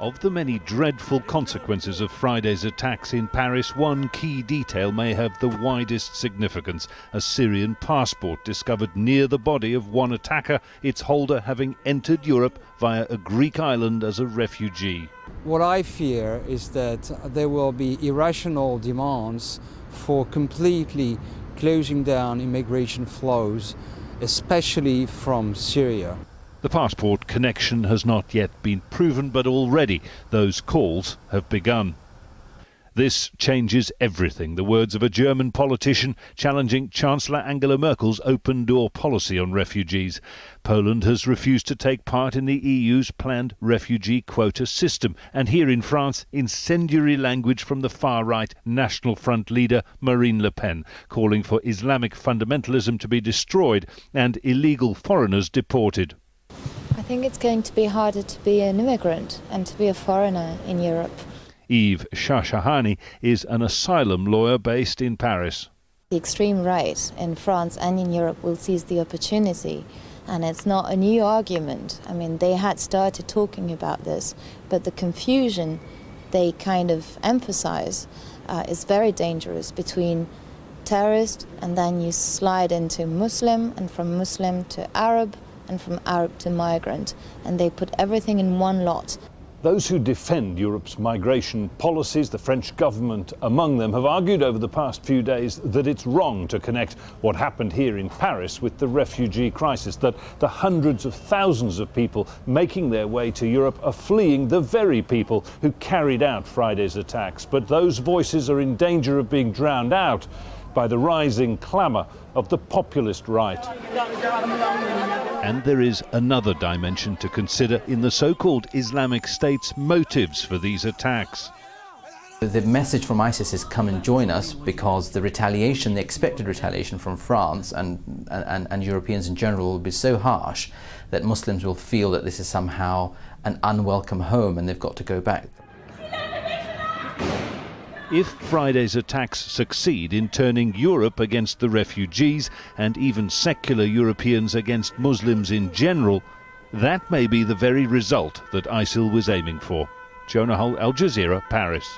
Of the many dreadful consequences of Friday's attacks in Paris, one key detail may have the widest significance: a Syrian passport discovered near the body of one attacker, its holder having entered Europe via a Greek island as a refugee. What I fear is that there will be irrational demands for completely closing down immigration flows, especially from Syria. The passport connection has not yet been proven, but already those calls have begun. This changes everything. The words of a German politician challenging Chancellor Angela Merkel's open-door policy on refugees. Poland has refused to take part in the EU's planned refugee quota system. And here in France, incendiary language from the far-right National Front leader Marine Le Pen, calling for Islamic fundamentalism to be destroyed and illegal foreigners deported. I think it's going to be harder to be an immigrant and to be a foreigner in Europe. SHAHSHAHANI is an asylum lawyer based in Paris. The extreme right in France and in Europe will seize the opportunity, and it's not a new argument. I mean, they had started talking about this, but the confusion they kind of emphasize is very dangerous between terrorist and then you slide into Muslim, and from Muslim to Arab, and from Arab to migrant, and they put everything in one lot. Those who defend Europe's migration policies, the French government among them, have argued over the past few days that it's wrong to connect what happened here in Paris with the refugee crisis, that the hundreds of thousands of people making their way to Europe are fleeing the very people who carried out Friday's attacks. But those voices are in danger of being drowned out by the rising clamour of the populist right. And there is another dimension to consider in the so-called Islamic State's motives for these attacks. The message from ISIS is come and join us, because the retaliation, the expected retaliation from France and Europeans in general will be so harsh that Muslims will feel that this is somehow an unwelcome home and they've got to go back. If Friday's attacks succeed in turning Europe against the refugees and even secular Europeans against Muslims in general, that may be the very result that ISIL was aiming for. JONAH, Al Jazeera, Paris.